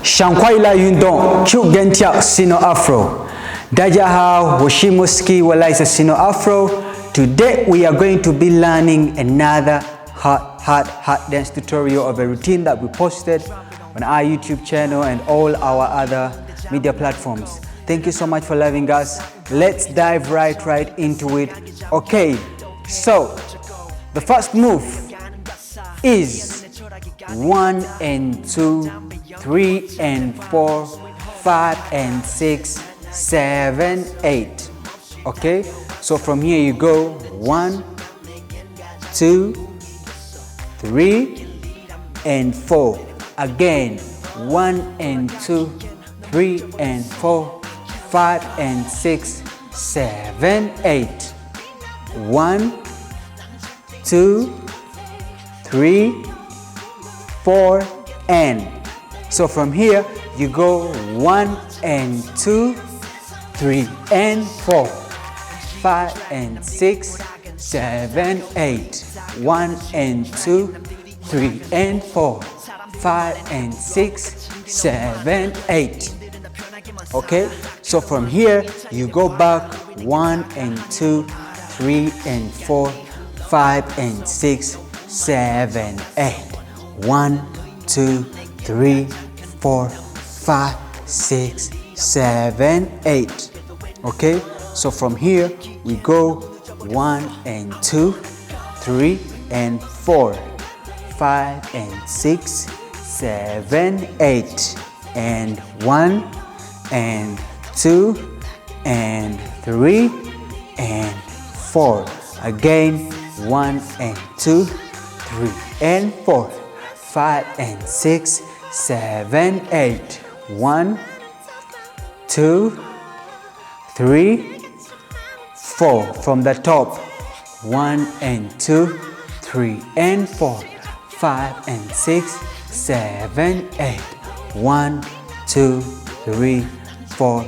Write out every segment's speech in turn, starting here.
Shankwaila Yundon, Uganda, Sino Afro. Dajaha, MOSSCKY, Walaisa Sino Afro. Today we are going to be learning another hot dance tutorial of a routine that we posted on our YouTube channel and all our other media platforms. Thank you so much for loving us. Let's dive right into it. Okay, so the first move is 1 and 2, 3 and 4, 5 and 6, 7, 8. Okay, so from here you go 1, 2, 3 and 4. Again 1 and 2, 3 and 4, 5 and 6, 7, 8. 1, 2, 3, 4 and. So from here you go 1 and 2, 3 and 4, 5 and 6, 7, 8. 1 and 2, 3 and 4, 5 and 6, 7, 8. Okay, so from here you go back 1 and 2, 3 and 4, 5 and 6, 7, 8. 1, 2, 3, 4, 5, 6, 7, 8. Okay, so from here we go 1 and 2, 3 and 4, 5 and 6, 7, 8, and 1 and 2 and 3 and 4. Again 1 and 2, 3 and 4, 5 and 6, 7, 8. 1, 2, 3, 4. From the top 1 and 2, 3 and 4, 5 and 6, 7, 8. 1, 2, 3, 4,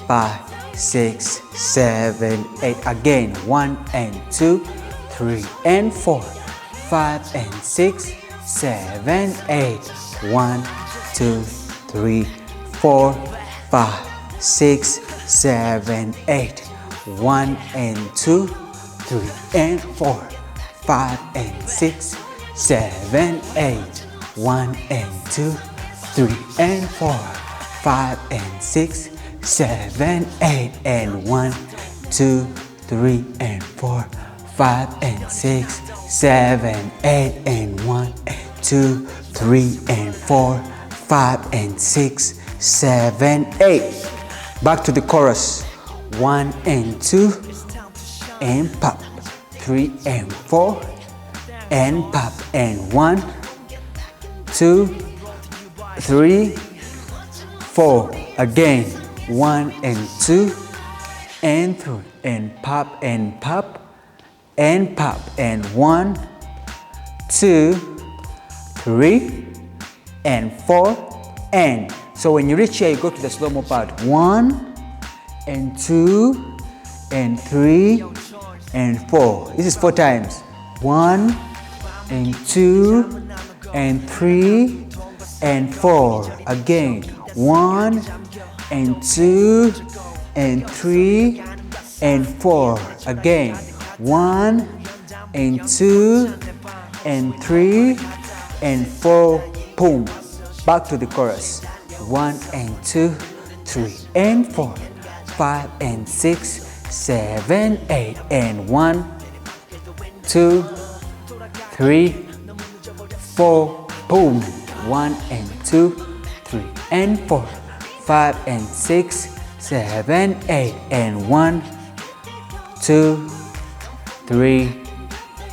5, 6, 7, 8. Again 1 and 2, 3 and 4, 5 and 6, 7, 8. 1, 2, 3, 4, 5, 6, 7, 8. 1 and 2, 3 and 4, 5 and 6, 7, 8. 1 and 2, 3 and 4, 5 and 6, 7, 8. And 1, 2, 3 and 4, 5 and 6, 7, 8. And 1, 2, 3 and 4, 5 and 6, 7, 8. Back to the chorus. 1 and 2 and pop. 3 and 4 and pop. And 1, 2, 3, 4. Again 1 and 2 and 3 and pop and pop and pop. And 1, 2, 3 and 4 and. So when you reach here you go to the slow-mo part. 1 and 2 and 3 and 4. This is 4 times. 1 and 2 and 3 and 4. Again 1 and 2 and 3 and 4. Again 1 and 2 and 3 and 4. Boom. Back to the chorus. 1 and 2, 3 and 4, 5 and 6, 7, 8. And 1, 2, 3, 4. Boom. 1 and 2, 3 and 4, 5 and 6, 7, 8. And 1, 2, 3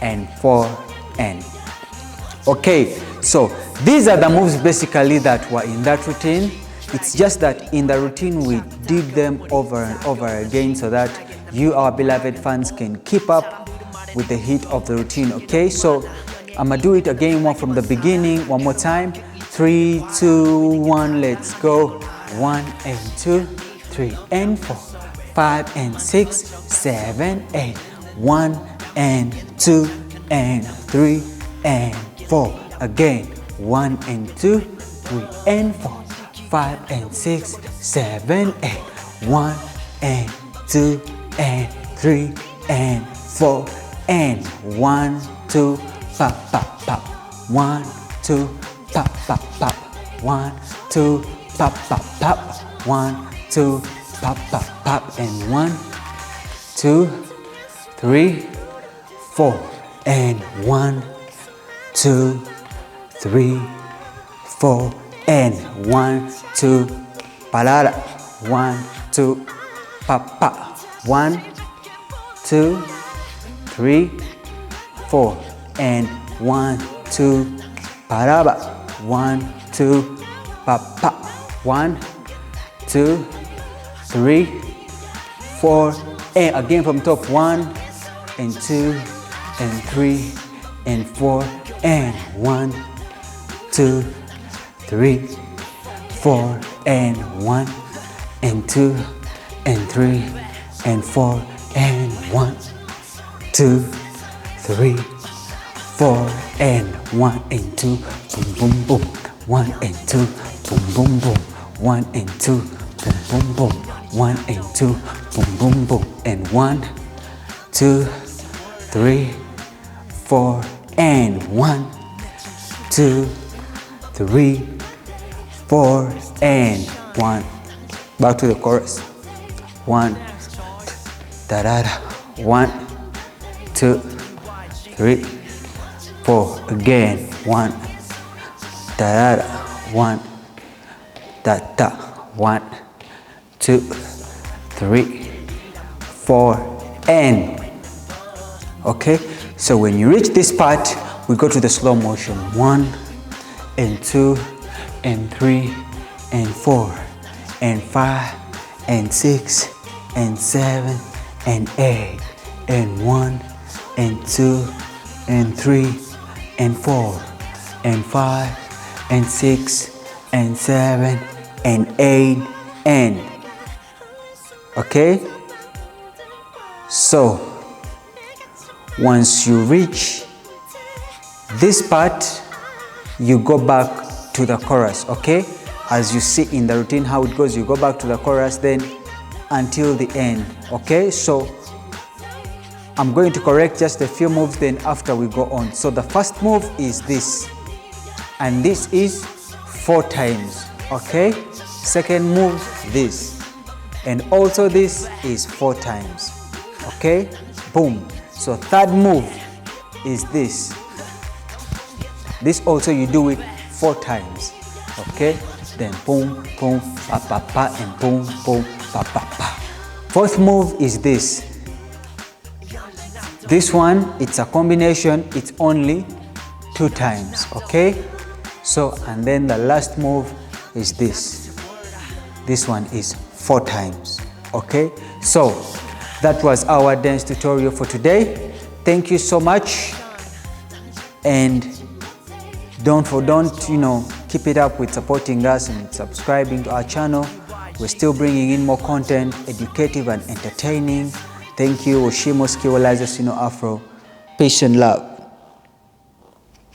and 4 and. Okay, so these are the moves basically that were in that routine. It's just that in the routine we did them over and over again so that you, our beloved fans, can keep up with the hit of the routine. Okay, so I'm gonna do it again, from the beginning, one more time. 3, 2, 1, let's go. 1 and 2, 3 and 4, 5 and 6, 7, 8. 1 and 2 and 3 and 4. Again 1 and 2, 3 and 4, 5 and 6, 7, 8. 1 and 2 and 3 and 4 and 1, 2, pop, pop, pop. 1, 2, pop, pop, pop. 1, 2, pop, pop, pop. 1, 2, pop, pop, pop. And 1, 2, 3, 4 and 1, 2, 3, 4 and 1, 2, palada. 1, 2, pop, pop. 1, 2, 3, 4 and 1, 2, paraba. 1, 2, pop, pop. 1, 2, 3, 4 and again from top. 1 and 2 and 3 and 4 and 1, 2, 3, 4 and 1 and 2 and 3 and 4 and 1, 2, 3, 4 and 1 and 2, boom boom boom. 1 and 2, boom boom boom. 1 and 2, boom boom boom. 1 and 2, boom boom boom. And 1, 2, 3, 4 and 1, 2, 3, 4 and 1. Back to the chorus. 1, da da da. 1, 2, 3, 4. Again. 1, da da da. 1, da da. 1, 2, 3, 4 and. Okay. So when you reach this part, we go to the slow motion. 1 and 2 and 3 and 4 and 5 and 6 and 7 and 8 and 1 and 2 and 3 and 4 and 5 and 6 and 7 and 8 and. Okay? So once you reach this part, you go back to the chorus, okay? As you see in the routine how it goes, you go back to the chorus then until the end, okay? So I'm going to correct just a few moves then after we go on. So the first move is this, and this is 4 times, okay? Second move, this, and also this is 4 times, okay? Boom. So third move is this. This also you do it 4 times, okay? Then boom, boom, pa pa pa, and boom, boom, pa pa pa. Fourth move is this. This one, it's a combination, it's only 2 times, okay? So, and then the last move is this. This one is 4 times, okay? So, that was our dance tutorial for today. Thank you so much, and don't keep it up with supporting us and subscribing to our channel. We're still bringing in more content, educative and entertaining. Thank you. MOSSCKY, Sino Afro. Peace and love.